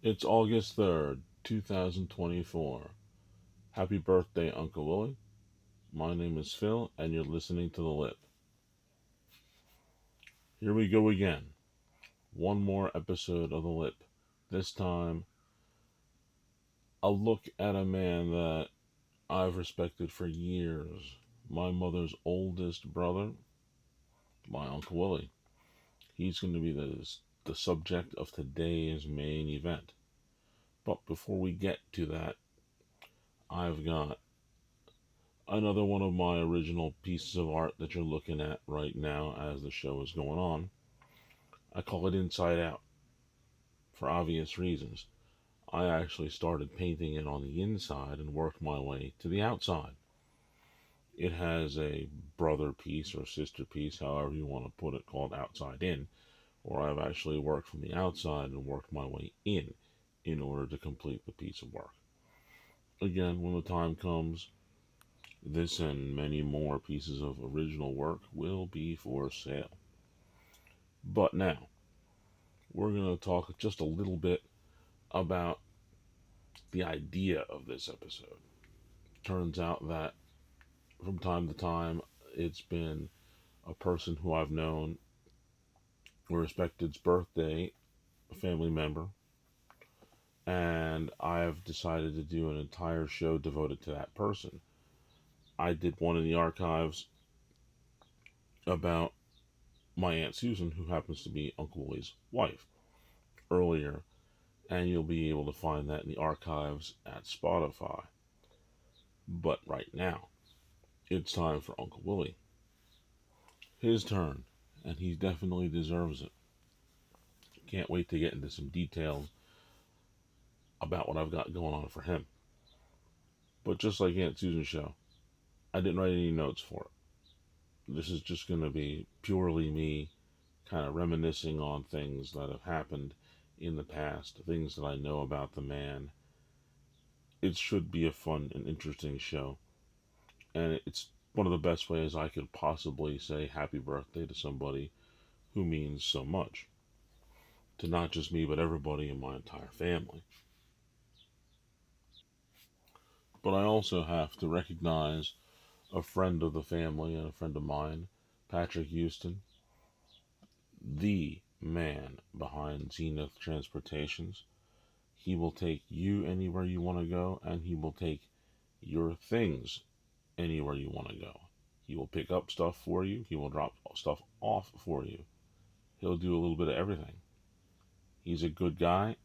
It's August 3rd, 2024. Happy birthday, Uncle Willie. My name is Phil, and you're listening to The Lip. Here we go again. One more episode of The Lip. This time, a look at a man that I've respected for years. My mother's oldest brother, my Uncle Willie. He's going to be the subject of today's main event. But before we get to that, I've got another one of my original pieces of art that you're looking at right now as the show is going on. I call it Inside Out for obvious reasons. I actually started painting it on the inside and worked my way to the outside. It has a brother piece or sister piece, however you want to put it, called Outside In, where I've actually worked from the outside and worked my way in order to complete the piece of work. Again, when the time comes, this and many more pieces of original work will be for sale. But now, we're going to talk just a little bit about the idea of this episode. Turns out that from time to time, it's been a person who I've known or respected's birthday, a family member, and I've decided to do an entire show devoted to that person. I did one in the archives about my Aunt Susan, who happens to be Uncle Willie's wife, earlier, and you'll be able to find that in the archives at Spotify. But right now, it's time for Uncle Willie. His turn, and he definitely deserves it. Can't wait to get into some details about what I've got going on for him. But just like Aunt Susan's show, I didn't write any notes for it. This is just going to be purely me kind of reminiscing on things that have happened in the past, things that I know about the man. It should be a fun and interesting show, and it's one of the best ways I could possibly say happy birthday to somebody who means so much to not just me, but everybody in my entire family. But I also have to recognize a friend of the family and a friend of mine, Patrick Houston, the man behind Zenith Transportations. He will take you anywhere you want to go, and he will take your things anywhere you want to go. He will pick up stuff for you, he will drop stuff off for you. He'll do a little bit of everything. He's a good guy,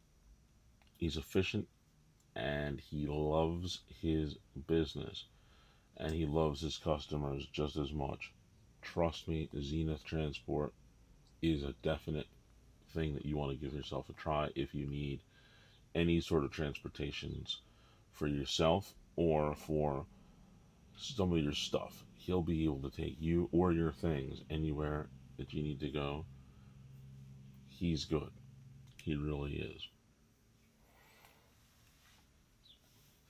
he's efficient, and he loves his business. And he loves his customers just as much. Trust me, Zenith Transport is a definite thing that you want to give yourself a try if you need any sort of transportations for yourself or for some of your stuff. He'll be able to take you or your things anywhere that you need to go. He's good. He really is.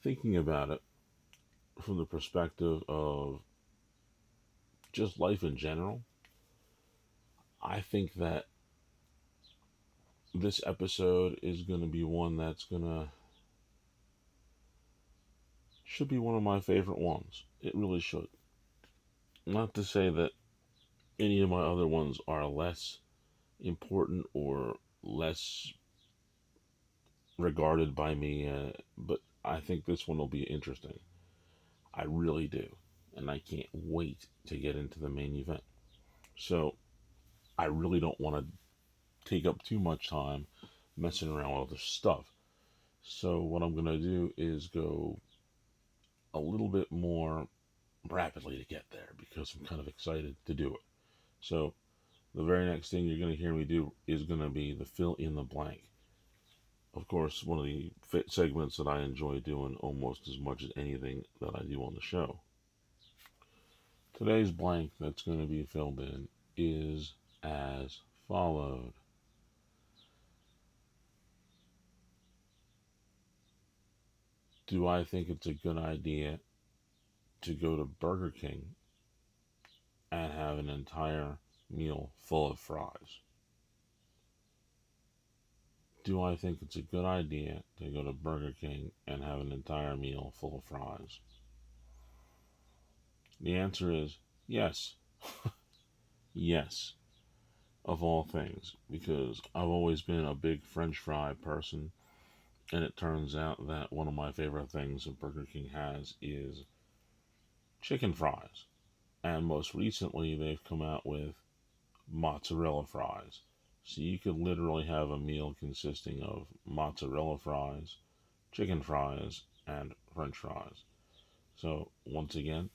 Thinking about it from the perspective of just life in general, I think that this episode is going to be one that's going to should be one of my favorite ones. It really should. Not to say that any of my other ones are less important or less regarded by me, but I think this one will be interesting. I really do. And I can't wait to get into the main event. So, I really don't want to take up too much time messing around with other stuff. So, what I'm going to do is go a little bit more rapidly to get there because I'm kind of excited to do it. So, the very next thing you're going to hear me do is going to be the fill in the blank. Of course, one of the segments that I enjoy doing almost as much as anything that I do on the show. Today's blank that's going to be filled in is as followed. Do I think it's a good idea to go to Burger King and have an entire meal full of fries? Do I think it's a good idea to go to Burger King and have an entire meal full of fries? The answer is yes. Yes, of all things, because I've always been a big French fry person, and it turns out that one of my favorite things that Burger King has is chicken fries. And most recently, they've come out with mozzarella fries. So you could literally have a meal consisting of mozzarella fries, chicken fries, and french fries. So, once again,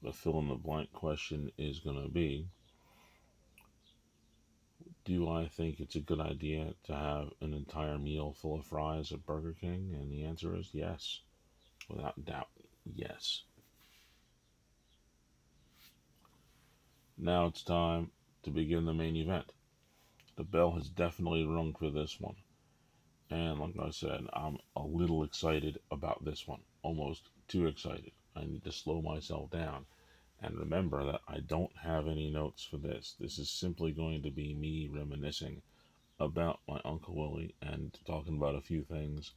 the fill in the blank question is going to be, do I think it's a good idea to have an entire meal full of fries at Burger King? And the answer is yes, without doubt, yes. Now it's time to begin the main event. The bell has definitely rung for this one. And like I said, I'm a little excited about this one. Almost too excited. I need to slow myself down and remember that I don't have any notes for this. This is simply going to be me reminiscing about my Uncle Willie and talking about a few things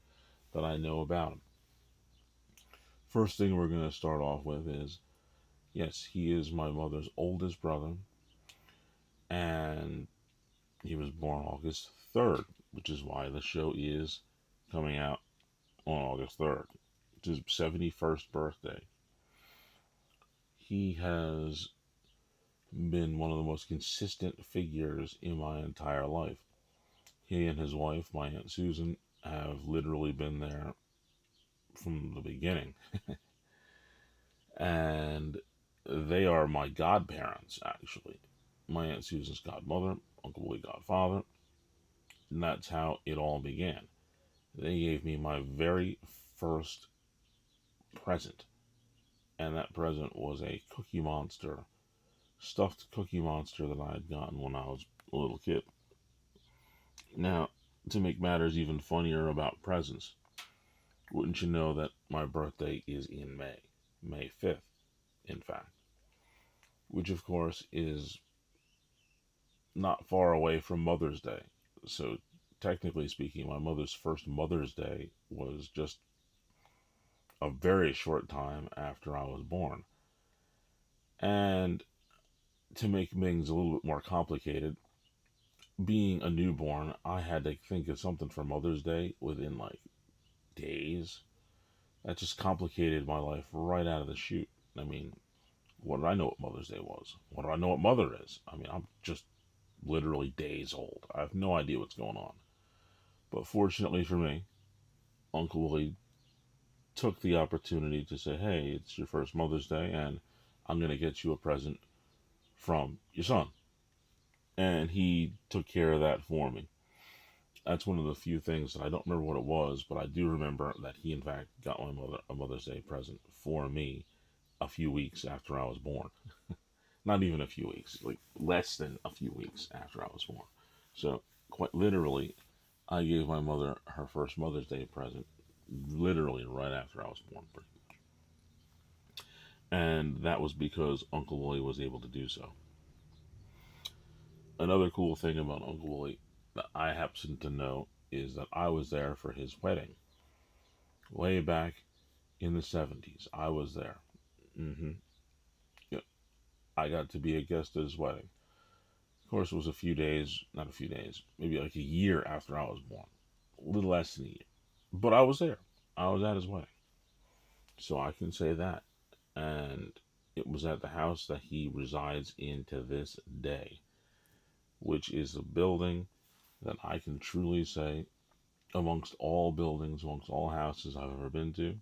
that I know about him. First thing we're going to start off with is yes, he is my mother's oldest brother, and he was born August 3rd, which is why the show is coming out on August 3rd. It's his 71st birthday. He has been one of the most consistent figures in my entire life. He and his wife, my Aunt Susan, have literally been there from the beginning. And they are my godparents, actually. My Aunt Susan's godmother, Uncle Willie godfather, and that's how it all began. They gave me my very first present, and that present was a Cookie Monster, stuffed Cookie Monster that I had gotten when I was a little kid. Now, to make matters even funnier about presents, wouldn't you know that my birthday is in May? May 5th, in fact. Which, of course, is not far away from Mother's Day. So, technically speaking, my mother's first Mother's Day was just a very short time after I was born. And to make things a little bit more complicated, being a newborn, I had to think of something for Mother's Day within like days. That just complicated my life right out of the chute. I mean, what did I know what Mother's Day was? What do I know what mother is? I mean, I'm just literally days old. I have no idea what's going on. But fortunately for me, Uncle Willie took the opportunity to say, hey, it's your first Mother's Day, and I'm going to get you a present from your son. And he took care of that for me. That's one of the few things that I don't remember what it was, but I do remember that he, in fact, got my mother a Mother's Day present for me a few weeks after I was born. Not even a few weeks, like less than a few weeks after I was born. So, quite literally, I gave my mother her first Mother's Day present literally right after I was born. And that was because Uncle Willie was able to do so. Another cool thing about Uncle Willie that I happen to know is that I was there for his wedding. Way back in the 70s, I was there. hmm Yeah, I got to be a guest at his wedding. Of course, it was a few days, not a few days, maybe like a year after I was born. A little less than a year. But I was there. I was at his wedding. So I can say that. And it was at the house that he resides in to this day, which is a building that I can truly say, amongst all buildings, amongst all houses I've ever been to,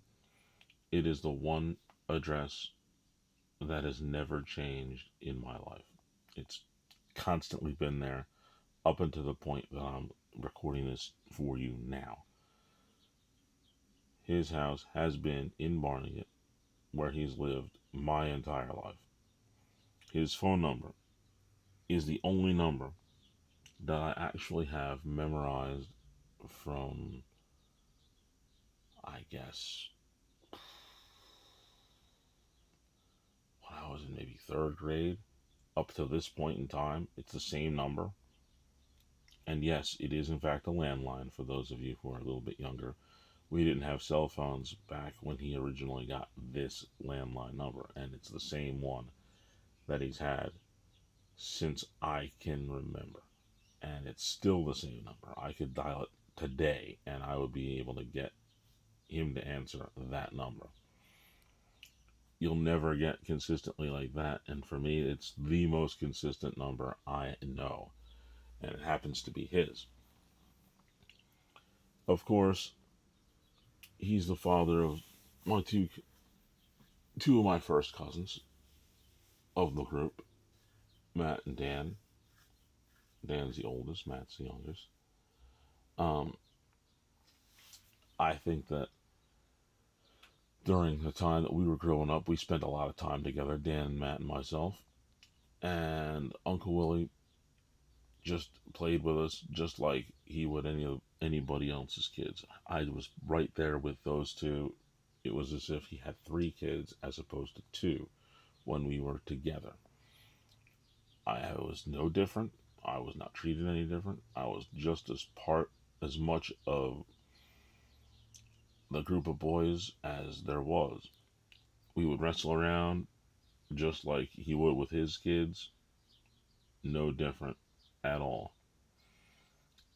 it is the one address that has never changed in my life. It's constantly been there up until the point that I'm recording this for you now. His house has been in Barnegat, where he's lived my entire life. His phone number is the only number that I actually have memorized from, I guess, when I was in maybe third grade up to this point in time. It's the same number. And yes, it is in fact a landline for those of you who are a little bit younger. We didn't have cell phones back when he originally got this landline number, and it's the same one that he's had since I can remember. And it's still the same number. I could dial it today and I would be able to get him to answer that number. You'll never get consistently like that, and for me, it's the most consistent number I know, and it happens to be his. Of course, he's the father of my two of my first cousins of the group, Matt and Dan. Dan's the oldest, Matt's the youngest. Um, I think that during the time that we were growing up, we spent a lot of time together, Dan, Matt, and myself. And Uncle Willie just played with us just like he would anybody else's kids. I was right there with those two. It was as if he had three kids as opposed to two when we were together. I was no different. I was not treated any different. I was just as much of the group of boys as there was. We would wrestle around just like he would with his kids. No different at all.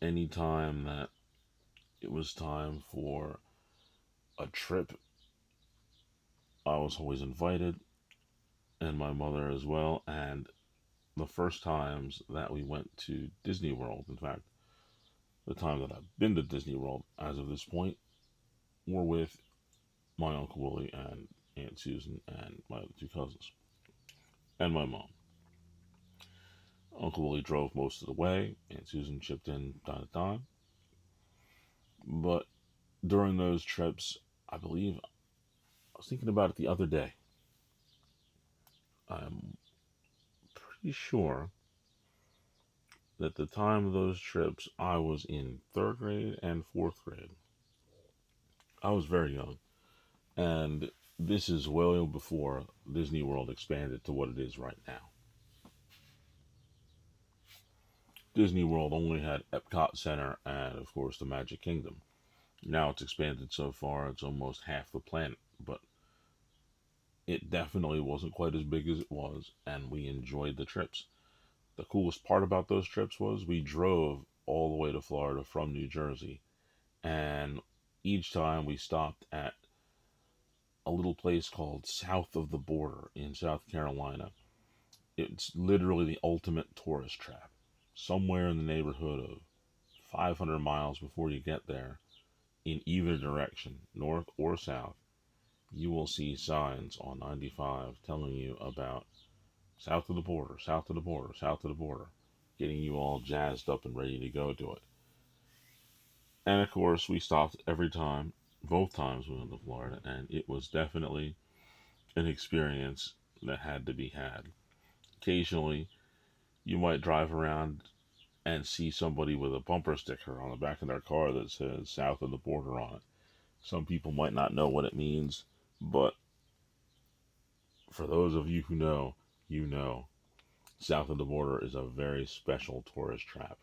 Anytime that it was time for a trip, I was always invited, and my mother as well. And the first times that we went to Disney World, in fact, the time that I've been to Disney World as of this point, were with my Uncle Willie and Aunt Susan and my other two cousins, and my mom. Uncle Willie drove most of the way, Aunt Susan chipped in time to time. But during those trips, I believe, I was thinking about it the other day. I'm pretty sure that the time of those trips, I was in third grade and fourth grade. I was very young. And this is well before Disney World expanded to what it is right now. Disney World only had Epcot Center and, of course, the Magic Kingdom. Now it's expanded so far, it's almost half the planet. But it definitely wasn't quite as big as it was, and we enjoyed the trips. The coolest part about those trips was we drove all the way to Florida from New Jersey, and each time we stopped at a little place called South of the Border in South Carolina. It's literally the ultimate tourist trap. Somewhere in the neighborhood of 500 miles before you get there, in either direction, north or south, you will see signs on 95 telling you about south of the border, south of the border, south of the border, getting you all jazzed up and ready to go to it. And of course, we stopped every time, both times we went to Florida, and it was definitely an experience that had to be had. Occasionally, you might drive around and see somebody with a bumper sticker on the back of their car that says south of the border on it. Some people might not know what it means, but for those of you who know, you know. South of the border is a very special tourist trap.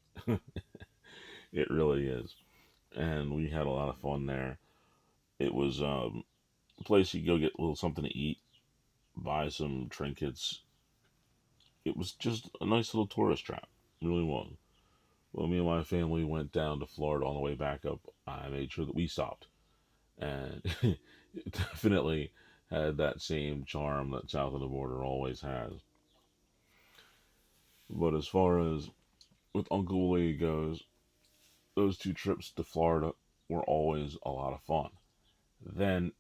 It really is. And we had a lot of fun there. It was a place you go get a little something to eat, buy some trinkets. It was just a nice little tourist trap. It really was. When me and my family went down to Florida on the way back up, I made sure that we stopped. And it definitely had that same charm that south of the border always has. But as far as with Uncle Willie goes, those two trips to Florida were always a lot of fun. Then,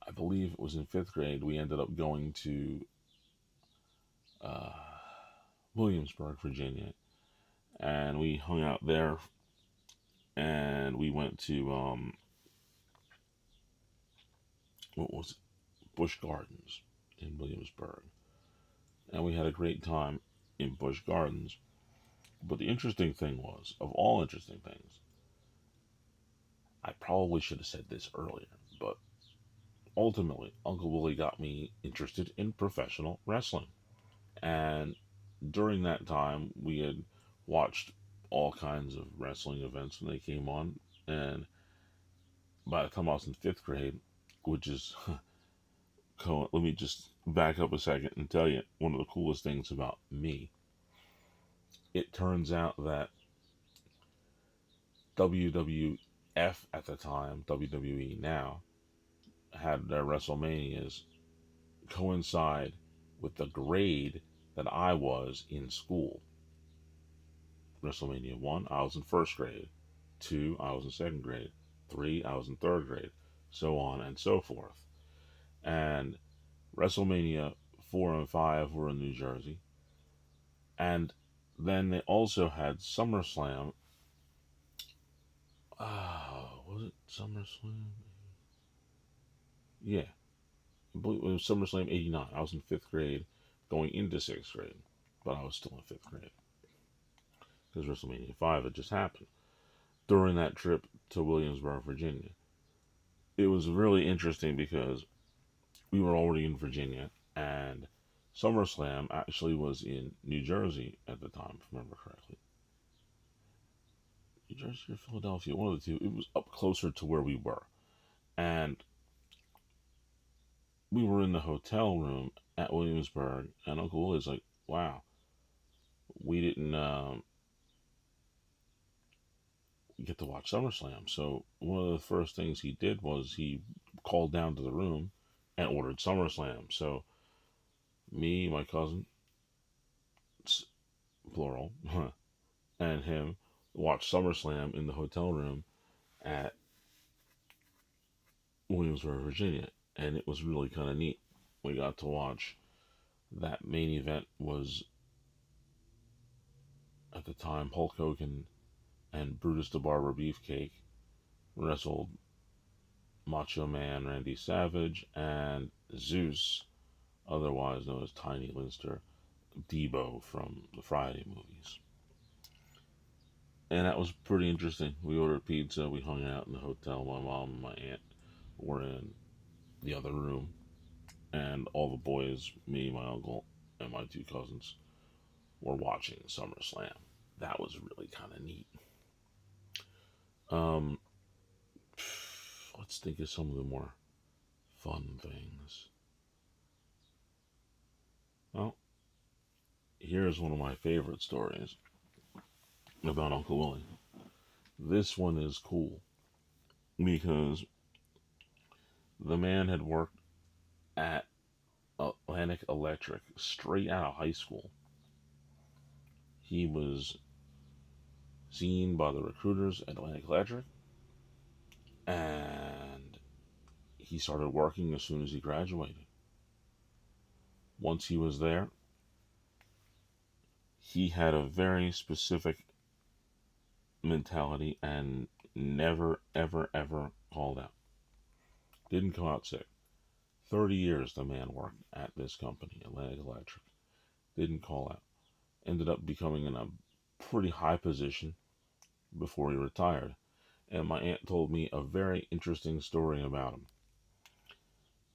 I believe it was in fifth grade, we ended up going to uh, Williamsburg, Virginia, and we hung out there. And we went to what was it? Busch Gardens in Williamsburg, and we had a great time in Busch Gardens. But the interesting thing was, of all interesting things, I probably should have said this earlier, but ultimately, Uncle Willie got me interested in professional wrestling. And during that time, we had watched all kinds of wrestling events when they came on. And by the time I was in fifth grade, which is, let me just back up a second and tell you one of the coolest things about me. It turns out that WWF at the time, WWE now, had their WrestleManias coincide with the grade that I was in school. WrestleMania 1, I was in first grade. 2, I was in second grade. 3, I was in third grade. So on and so forth. And WrestleMania 4 and 5 were in New Jersey. And then they also had SummerSlam. Was it SummerSlam? Yeah. I believe it was SummerSlam 89. I was in fifth grade going into sixth grade. But I was still in fifth grade. Because WrestleMania 5 had just happened during that trip to Williamsburg, Virginia. It was really interesting because we were already in Virginia, and SummerSlam actually was in New Jersey at the time, if I remember correctly. New Jersey or Philadelphia, one of the two. It was up closer to where we were. And we were in the hotel room at Williamsburg, and Uncle Willie's like, wow, we didn't get to watch SummerSlam. So one of the first things he did was he called down to the room and ordered SummerSlam. So me, my cousin, plural, and him watched SummerSlam in the hotel room at Williamsburg, Virginia, and it was really kind of neat. We got to watch that main event was at the time Hulk Hogan and Brutus the Barber Beefcake wrestled Macho Man Randy Savage and Zeus, otherwise known as Tiny Lister, Debo from the Friday movies. And that was pretty interesting. We ordered pizza, we hung out in the hotel. My mom and my aunt were in the other room, and all the boys, me, my uncle, and my two cousins, were watching SummerSlam. That was really kind of neat. Um, let's think of some of the more fun things. Well, here's one of my favorite stories about Uncle Willie. This one is cool because the man had worked at Atlantic Electric straight out of high school. He was seen by the recruiters at Atlantic Electric, and he started working as soon as he graduated. Once he was there, he had a very specific mentality and never, ever, ever called out. Didn't come out sick. 30 years the man worked at this company, Atlantic Electric. Didn't call out. Ended up becoming in a pretty high position before he retired. And my aunt told me a very interesting story about him.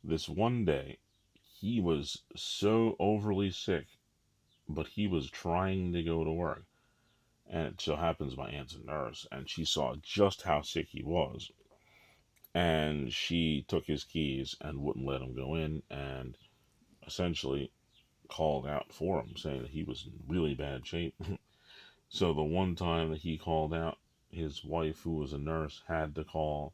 This one day, he was so overly sick, but he was trying to go to work. And it so happens my aunt's a nurse, and she saw just how sick he was. And she took his keys and wouldn't let him go in, and essentially called out for him, saying that he was in really bad shape. So the one time that he called out, his wife, who was a nurse, had to call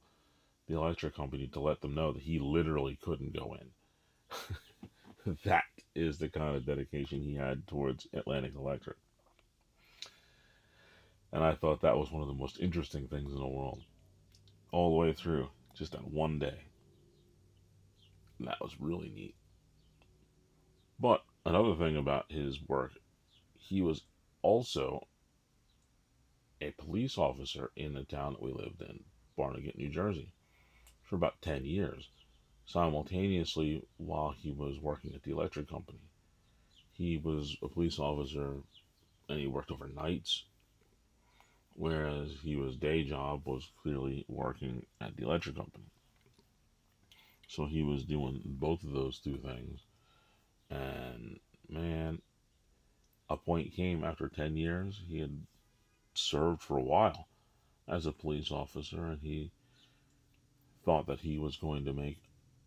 the electric company to let them know that he literally couldn't go in. That is the kind of dedication he had towards Atlantic Electric. And I thought that was one of the most interesting things in the world. All the way through, just that one day. And that was really neat. But another thing about his work, he was also a police officer in the town that we lived in, Barnegat, New Jersey, for about 10 years, simultaneously while he was working at the electric company. He was a police officer and he worked overnights, whereas his day job was clearly working at the electric company. So he was doing both of those two things. And man, a point came after 10 years, he had served for a while as a police officer, and he thought that he was going to make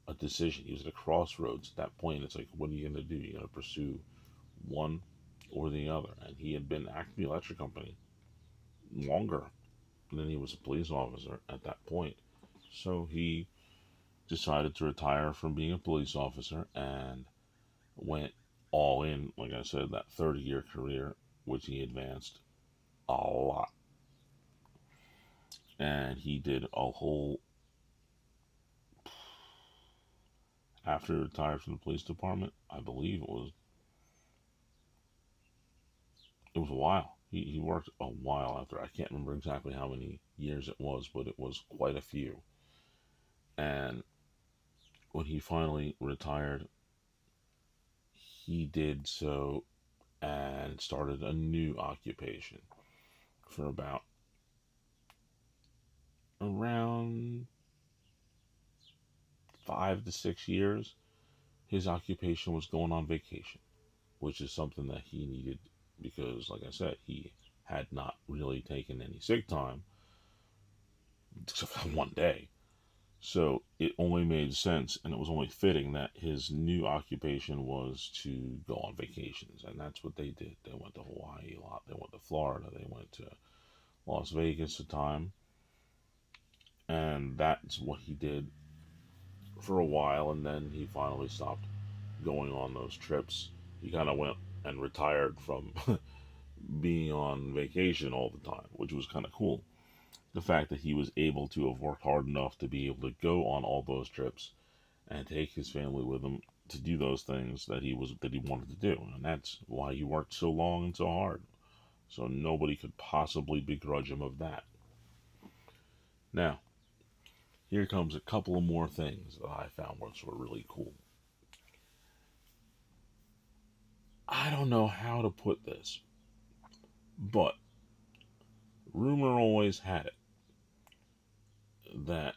a decision. He was at a crossroads at that point. It's like, what are you going to do? You're going to pursue one or the other. And he had been acting the electric company longer than he was a police officer at that point. So he decided to retire from being a police officer and went all in, like I said, that 30-year career, which he advanced a lot. And he did a whole, after he retired from the police department, I believe it was a while. He worked a while after. I can't remember exactly how many years it was, but it was quite a few. And when he finally retired, he did so and started a new occupation for about around 5 to 6 years. His occupation was going on vacation, which is something that he needed because, like I said, he had not really taken any sick time except for one day. So it only made sense and it was only fitting that his new occupation was to go on vacations. And that's what they did. They went to Hawaii a lot, they went to Florida, they went to Las Vegas a time. And that's what he did for a while. And then he finally stopped going on those trips. He kind of went and retired from being on vacation all the time, which was kind of cool. The fact that he was able to have worked hard enough to be able to go on all those trips and take his family with him to do those things that he wanted to do, and that's why he worked so long and so hard. So nobody could possibly begrudge him of that. Now, here comes a couple of more things that I found which were really cool. I don't know how to put this, but rumor always had it that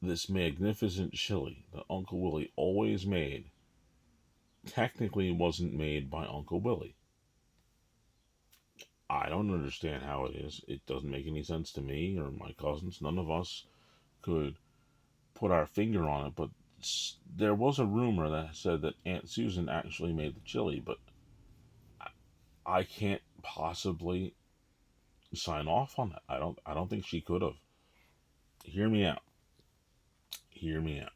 this magnificent chili that Uncle Willie always made technically wasn't made by Uncle Willie. I don't understand how it is. It doesn't make any sense to me or my cousins. None of us could put our finger on it, but there was a rumor that said that Aunt Susan actually made the chili, but I can't possibly sign off on that. I don't think she could have. Hear me out. Hear me out.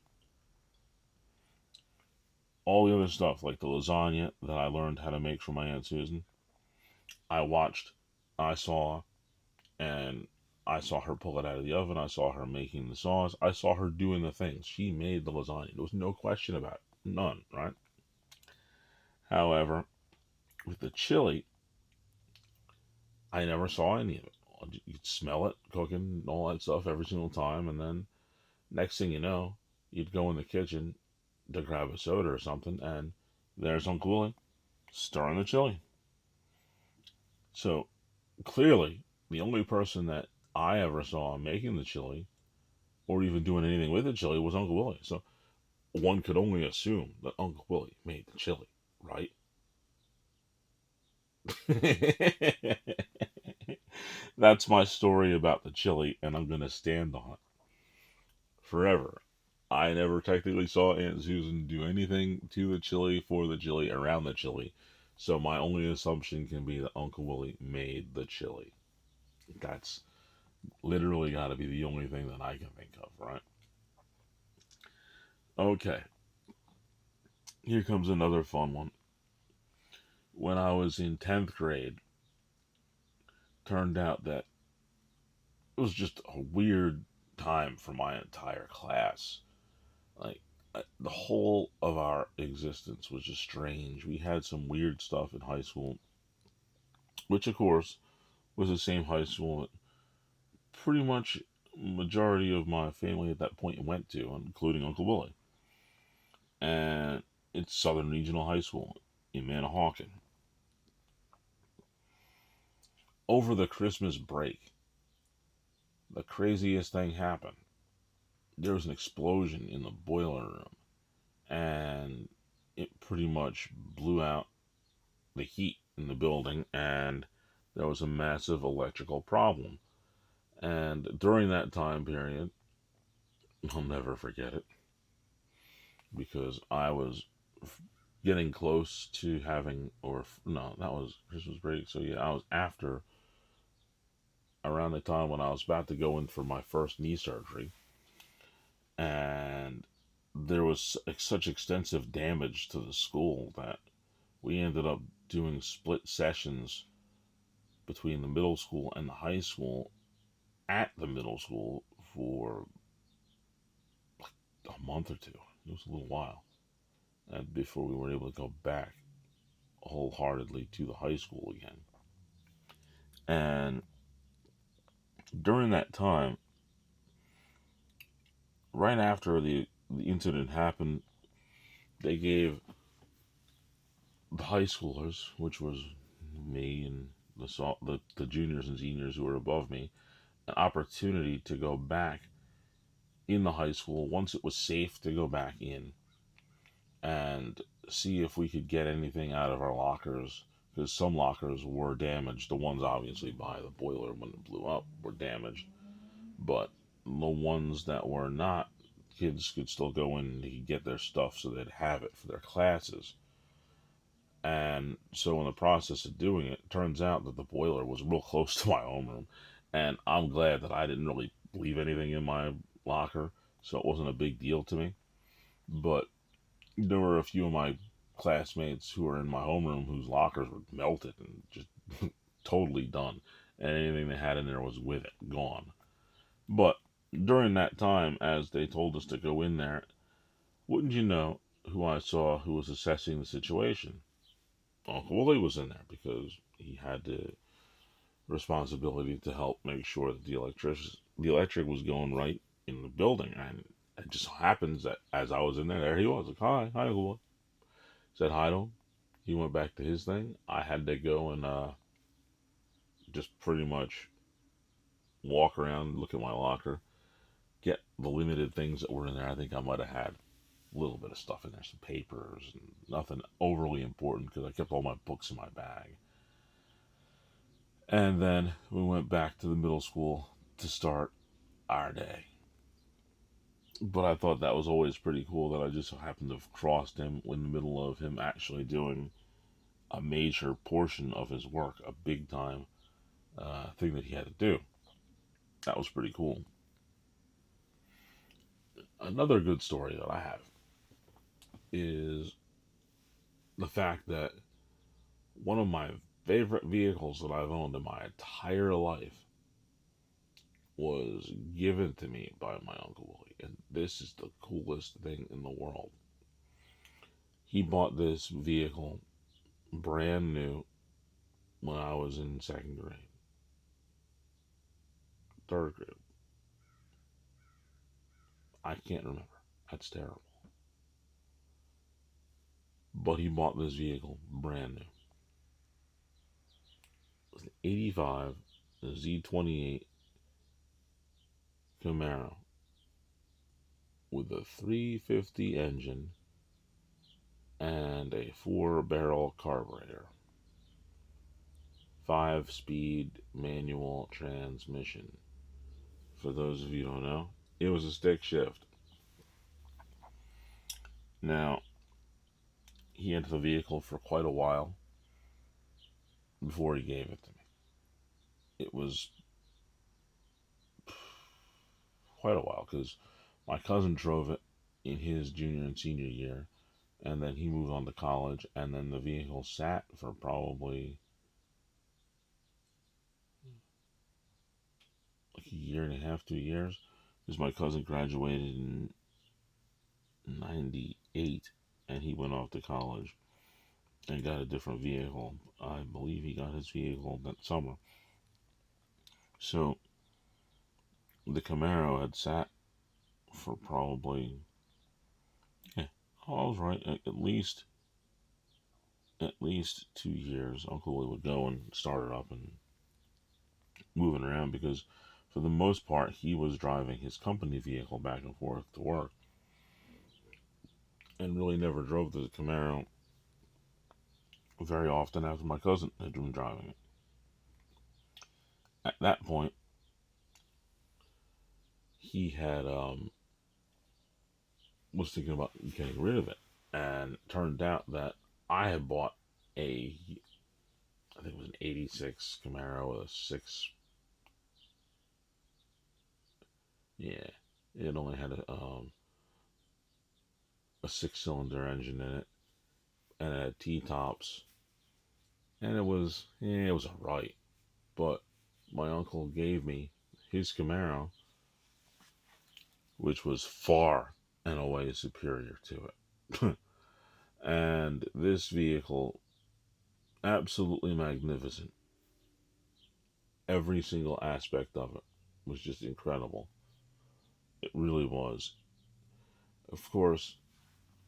All the other stuff, like the lasagna that I learned how to make from my Aunt Susan, I watched, I saw, and I saw her pull it out of the oven. I saw her making the sauce. I saw her doing the things. She made the lasagna. There was no question about it. None, right? However, with the chili, I never saw any of it. You'd smell it cooking, all that stuff every single time, and then next thing you know, you'd go in the kitchen to grab a soda or something, and there's Uncle Willie stirring the chili. So clearly, the only person that I ever saw making the chili or even doing anything with the chili was Uncle Willie. So one could only assume that Uncle Willie made the chili, right? That's my story about the chili, and I'm going to stand on it forever. I never technically saw Aunt Susan do anything to the chili, for the chili, around the chili. So my only assumption can be that Uncle Willie made the chili. That's literally got to be the only thing that I can think of, right? Okay, here comes another fun one. When I was in 10th grade, turned out that it was just a weird time for my entire class. Like, the whole of our existence was just strange. We had some weird stuff in high school, which, of course, was the same high school that pretty much majority of my family at that point went to, including Uncle Willie. And it's Southern Regional High School in Manahawkin. Over the Christmas break, the craziest thing happened. There was an explosion in the boiler room, and it pretty much blew out the heat in the building, and there was a massive electrical problem. And during that time period, I'll never forget it because I was getting close to having, or no, that was Christmas break. So yeah, I was after around the time when I was about to go in for my first knee surgery, and there was such extensive damage to the school that we ended up doing split sessions between the middle school and the high school at the middle school for a month or two. It was a little while, and before we were able to go back wholeheartedly to the high school again. And during that time, right after the incident happened, they gave the high schoolers, which was me and the juniors and seniors who were above me, an opportunity to go back in the high school once it was safe to go back in and see if we could get anything out of our lockers, because some lockers were damaged. The ones obviously by the boiler when it blew up were damaged, but the ones that were not, kids could still go in and they could get their stuff so they'd have it for their classes. And so in the process of doing it, it turns out that the boiler was real close to my homeroom, and I'm glad that I didn't really leave anything in my locker, so it wasn't a big deal to me. But there were a few of my classmates who were in my homeroom whose lockers were melted and just totally done, and anything they had in there was with it gone. But during that time, as they told us to go in there, wouldn't you know who I saw who was assessing the situation? Uncle Willie was in there because he had the responsibility to help make sure that the electric was going right in the building. And it just so happens that as I was in there he was like, hi, Uncle Willie. Said hi to him. He went back to his thing. I had to go and just pretty much walk around, look at my locker, get the limited things that were in there. I think I might have had a little bit of stuff in there, some papers, and nothing overly important because I kept all my books in my bag. And then we went back to the middle school to start our day. But I thought that was always pretty cool that I just so happened to have crossed him in the middle of him actually doing a major portion of his work, a big time thing that he had to do. That was pretty cool. Another good story that I have is the fact that one of my favorite vehicles that I've owned in my entire life was given to me by my Uncle Willie. And this is the coolest thing in the world. He bought this vehicle brand new when I was in second grade, third grade. I can't remember. That's terrible. But he bought this vehicle brand new. It was an 85 Z28 Camaro with a 350 engine and a 4-barrel carburetor. 5-speed manual transmission. For those of you who don't know, it was a stick shift. Now, he had the vehicle for quite a while before he gave it to me. It was quite a while because my cousin drove it in his junior and senior year, and then he moved on to college, and then the vehicle sat for probably like a year and a half, 2 years, because my cousin graduated in '98, and he went off to college and got a different vehicle. I believe he got his vehicle that summer. So the Camaro had sat for probably, yeah, I was right, at least 2 years. Uncle Willie would go and start it up and moving around because for the most part he was driving his company vehicle back and forth to work and really never drove the Camaro very often after my cousin had been driving it. At that point, he had was thinking about getting rid of it, and it turned out that I had bought a, I think it was an '86 Camaro with a six, yeah, it only had a six-cylinder engine in it, and it had T tops, and it was alright. But my uncle gave me his Camaro, which was far and away superior to it. And this vehicle, absolutely magnificent. Every single aspect of it was just incredible. It really was. Of course,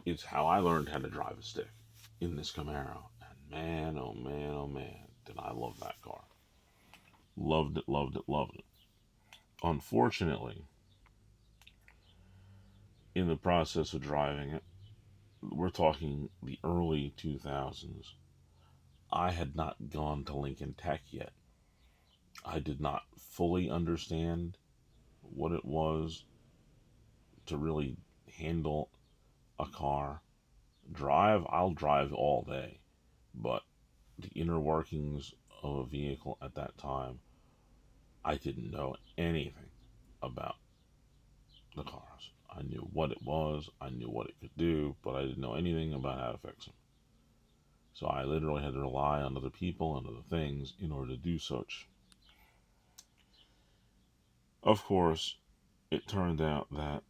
it's how I learned how to drive a stick in this Camaro. And man, oh man, oh man, did I love that car. Loved it, loved it, loved it. Unfortunately, in the process of driving it, we're talking the early 2000s, I had not gone to Lincoln Tech yet. I did not fully understand what it was to really handle a car. I'll drive all day, but the inner workings of a vehicle at that time, I didn't know anything about the cars. I knew what it was, I knew what it could do, but I didn't know anything about how to fix them. So I literally had to rely on other people and other things in order to do such. Of course, it turned out that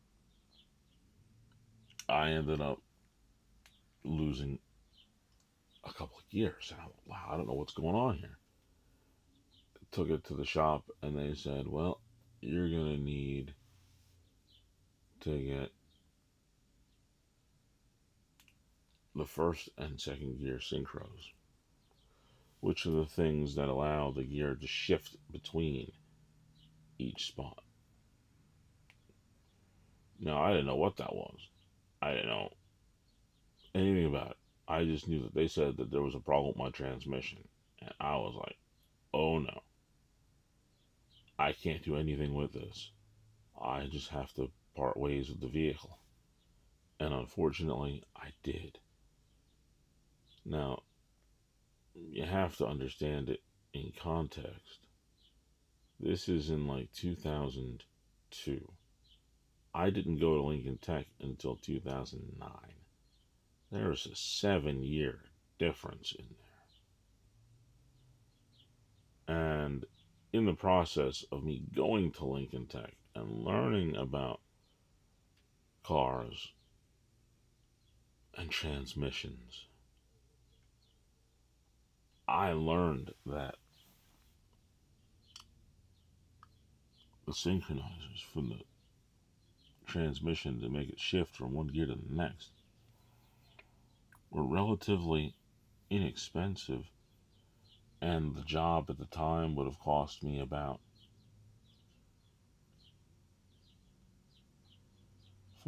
I ended up losing a couple of gears. And I'm like, wow, I don't know what's going on here. Took it to the shop and they said, well, you're going to need to get the first and second gear synchros, which are the things that allow the gear to shift between each spot. Now, I didn't know what that was. I didn't know anything about it. I just knew that they said that there was a problem with my transmission. And I was like, oh no, I can't do anything with this. I just have to part ways with the vehicle. And unfortunately, I did. Now, you have to understand it in context. This is in like 2002. I didn't go to Lincoln Tech until 2009. There's a 7 year difference in there. And in the process of me going to Lincoln Tech and learning about cars and transmissions, I learned that the synchronizers for the transmission to make it shift from one gear to the next were relatively inexpensive, and the job at the time would have cost me about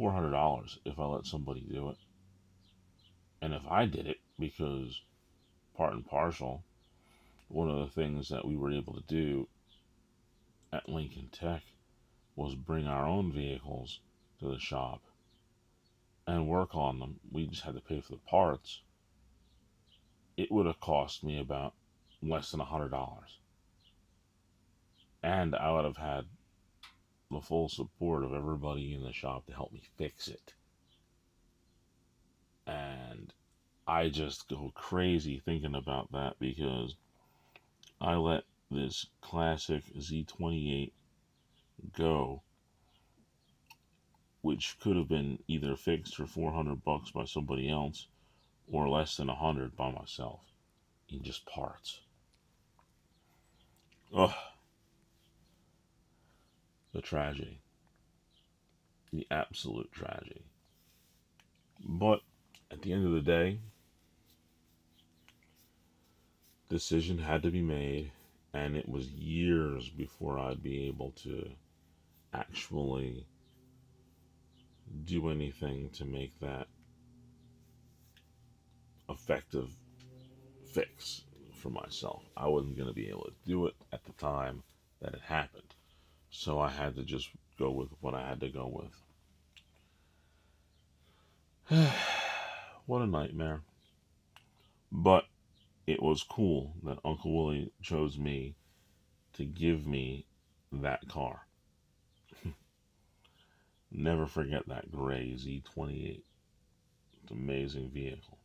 $400 if I let somebody do it. And if I did it, because part and parcel, one of the things that we were able to do at Lincoln Tech was bring our own vehicles to the shop and work on them. We just had to pay for the parts. It would have cost me about less than $100. And I would have had the full support of everybody in the shop to help me fix it. And I just go crazy thinking about that because I let this classic Z28 go, which could have been either fixed for $400 by somebody else or less than 100 by myself in just parts. Ugh, the tragedy. The absolute tragedy. But at the end of the day, decision had to be made, and it was years before I'd be able to actually do anything to make that effective fix for myself. I wasn't going to be able to do it at the time. that it happened. So I had to just go with what I had to go with. What a nightmare. But it was cool that Uncle Willie chose me to give me that car. Never forget that gray Z28. It's an amazing vehicle.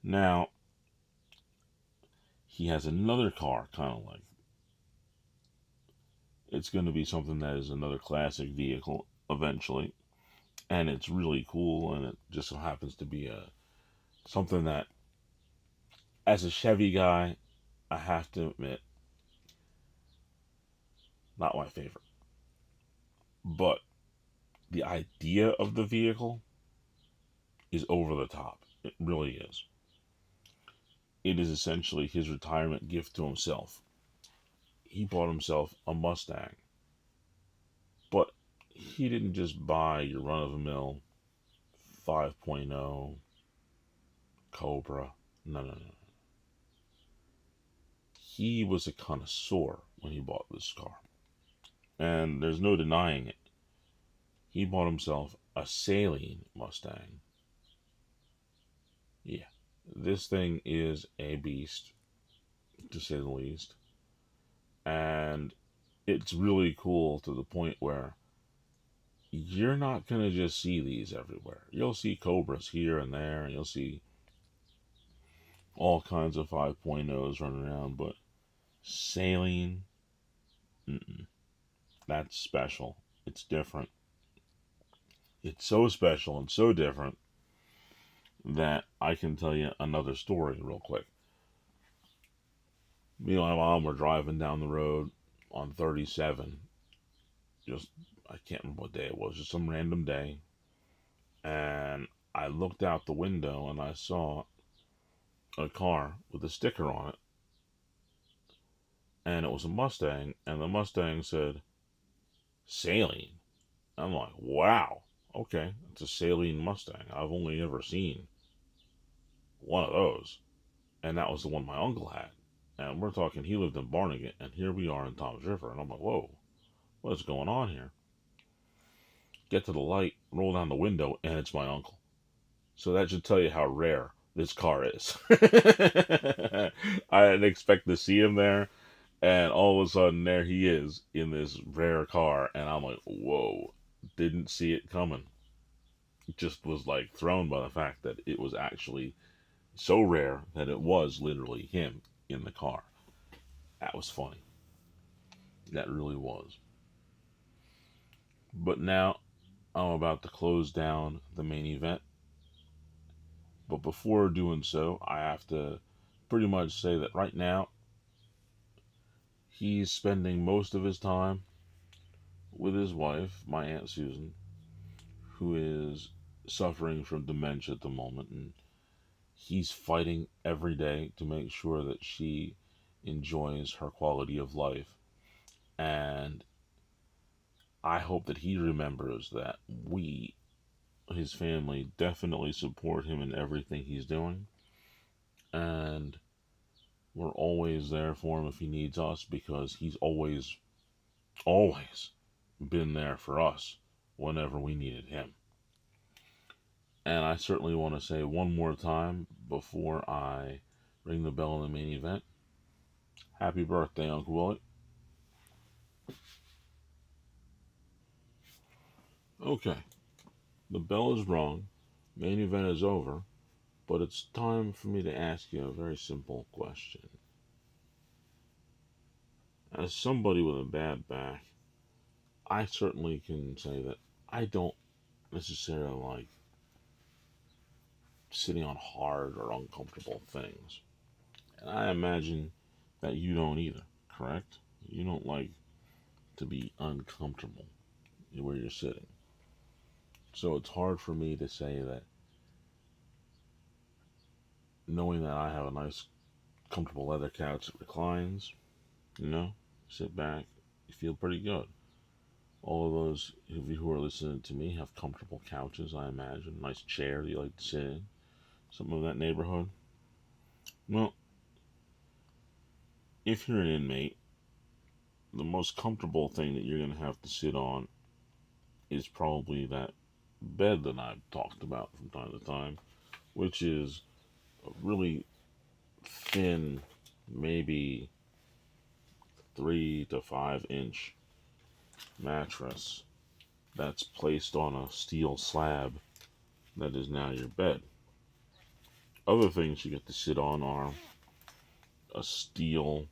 Now, he has another car, kind of like. It's going to be something that is another classic vehicle eventually. And it's really cool, and it just so happens to be something that, as a Chevy guy, I have to admit, not my favorite. But the idea of the vehicle is over the top. It really is. It is essentially his retirement gift to himself. He bought himself a Mustang, but he didn't just buy your run of the mill 5.0 Cobra. No, no, no. He was a connoisseur when he bought this car. And there's no denying it. He bought himself a Saline Mustang. Yeah, this thing is a beast, to say the least. And it's really cool to the point where you're not going to just see these everywhere. You'll see Cobras here and there, and you'll see all kinds of 5.0s running around, but Saline, mm-mm, that's special. It's different. It's so special and so different that I can tell you another story real quick. Me and my mom were driving down the road on 37. Just, I can't remember what day it was, just some random day. And I looked out the window and I saw a car with a sticker on it. And it was a Mustang. And the Mustang said, Saline. I'm like, wow. Okay, it's a Saline Mustang. I've only ever seen one of those. And that was the one my uncle had. And we're talking, he lived in Barnegat, and here we are in Tom's River. And I'm like, whoa, what is going on here? Get to the light, roll down the window, and it's my uncle. So that should tell you how rare this car is. I didn't expect to see him there, and all of a sudden, there he is in this rare car. And I'm like, whoa, didn't see it coming. Just was like thrown by the fact that it was actually so rare that it was literally him in the car. That was funny. That really was. But now I'm about to close down the main event. But before doing so, I have to pretty much say that right now he's spending most of his time with his wife, my Aunt Susan, who is suffering from dementia at the moment, and he's fighting every day to make sure that she enjoys her quality of life. And I hope that he remembers that we, his family, definitely support him in everything he's doing. And we're always there for him if he needs us, because he's always been there for us whenever we needed him. And I certainly want to say one more time before I ring the bell in the main event, happy birthday, Uncle Willie. Okay, the bell is rung, main event is over, but it's time for me to ask you a very simple question. As somebody with a bad back, I certainly can say that I don't necessarily like sitting on hard or uncomfortable things. And I imagine that you don't either, correct? You don't like to be uncomfortable where you're sitting. So it's hard for me to say that, knowing that I have a nice, comfortable leather couch that reclines, you know, sit back, you feel pretty good. All of those of you who are listening to me have comfortable couches, I imagine. Nice chair that you like to sit in. Something of that neighborhood. Well, if you're an inmate the most comfortable thing that you're going to have to sit on is probably that bed that I've talked about from time to time, which is a really thin, maybe 3 to 5 inch mattress that's placed on a steel slab that is now your bed. Other things you get to sit on are a steel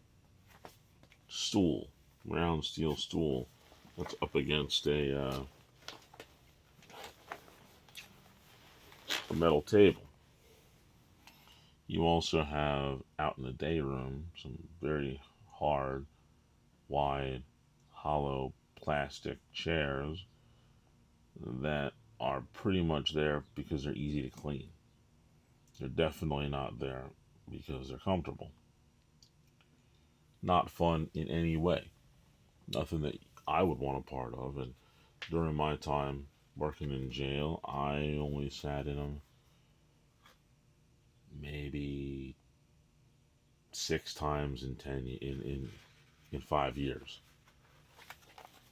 stool, round steel stool that's up against a metal table. You also have out in the day room some very hard, wide, hollow plastic chairs that are pretty much there because they're easy to clean. They're definitely not there because they're comfortable. Not fun in any way. Nothing that I would want a part of. And during my time working in jail, I only sat in them maybe 6 times in 5 years,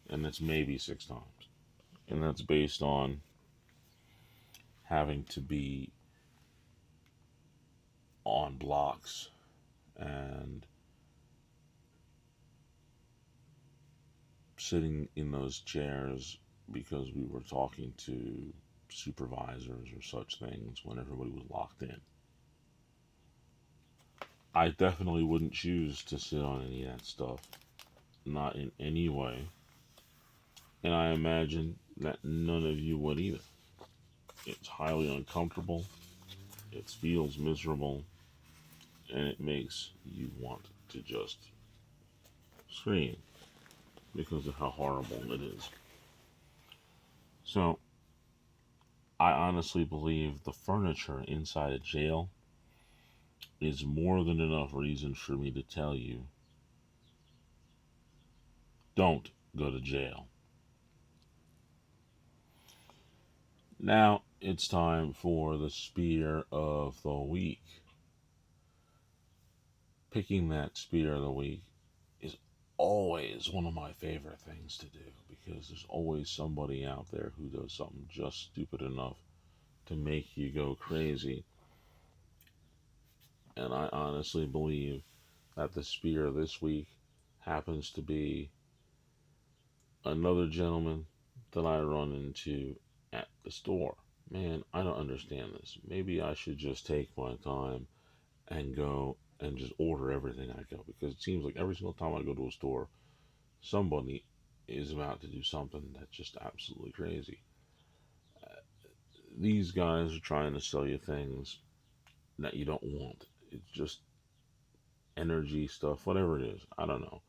and that's maybe 6 times, and that's based on having to be on blocks and sitting in those chairs because we were talking to supervisors or such things when everybody was locked in. I definitely wouldn't choose to sit on any of that stuff, not in any way, and I imagine that none of you would either. It's highly uncomfortable, it feels miserable, and it makes you want to just scream because of how horrible it is. So, I honestly believe the furniture inside a jail is more than enough reason for me to tell you don't go to jail. Now it's time for the spear of the week. Picking that spear of the week is always one of my favorite things to do because there's always somebody out there who does something just stupid enough to make you go crazy. And I honestly believe that the spear this week happens to be another gentleman that I run into at the store. Man, I don't understand this. Maybe I should just take my time and go and just order everything I go because it seems like every single time I go to a store, somebody is about to do something that's just absolutely crazy. These guys are trying to sell you things that you don't want. It's just energy stuff, whatever it is. I don't know.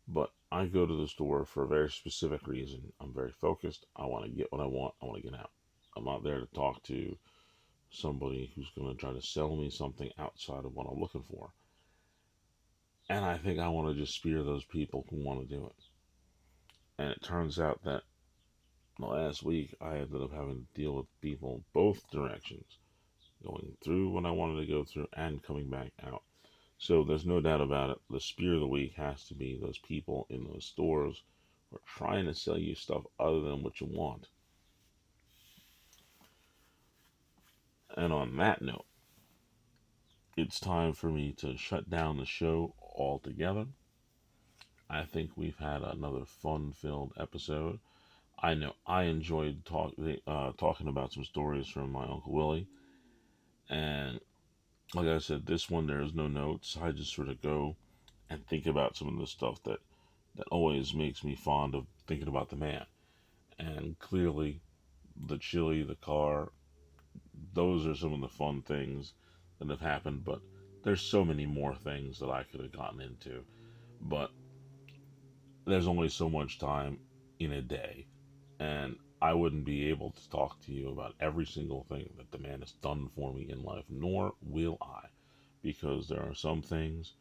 But I go to the store for a very specific reason. I'm very focused. I want to get what I want. I want to get out. I'm not there to talk to somebody who's going to try to sell me something outside of what I'm looking for. And I think I want to just spear those people who want to do it. And it turns out that last week I ended up having to deal with people both directions, going through what I wanted to go through and coming back out. So there's no doubt about it. The spear of the week has to be those people in those stores who are trying to sell you stuff other than what you want. And on that note, it's time for me to shut down the show altogether. I think we've had another fun-filled episode. I know I enjoyed talking about some stories from my Uncle Willie, and like I said, this one there is no notes. I just sort of go and think about some of the stuff that always makes me fond of thinking about the man. And clearly, the chili, the car, those are some of the fun things that have happened. But there's so many more things that I could have gotten into. But there's only so much time in a day, and I wouldn't be able to talk to you about every single thing that the man has done for me in life, nor will I, because there are some things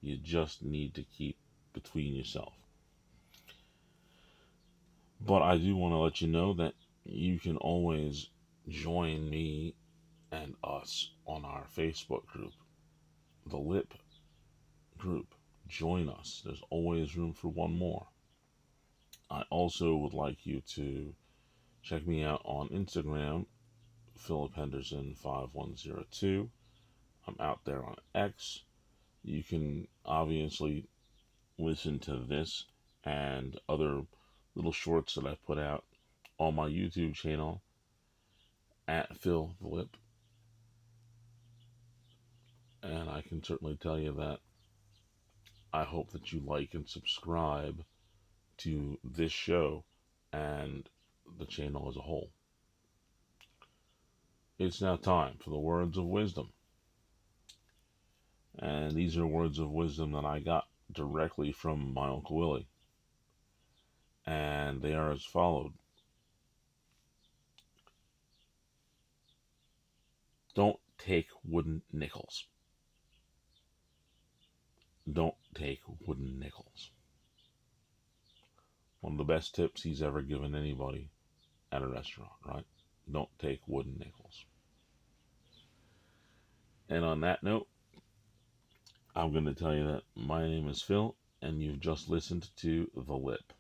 you just need to keep between yourself. But I do want to let you know that you can always join me and us on our Facebook group, the Lip group. join us. There's always room for one more. I also would like you to check me out on Instagram, Philip Henderson 5102. I'm out there on X. You can obviously listen to this and other little shorts that I've put out on my YouTube channel at Phil the Lip. And I can certainly tell you that I hope that you like and subscribe to this show and the channel as a whole. It's now time for the words of wisdom. And these are words of wisdom that I got directly from my Uncle Willie. And they are as followed. Don't take wooden nickels. Don't take wooden nickels. One of the best tips he's ever given anybody at a restaurant, right? Don't take wooden nickels. And on that note, I'm going to tell you that my name is Phil, and you've just listened to The Lip.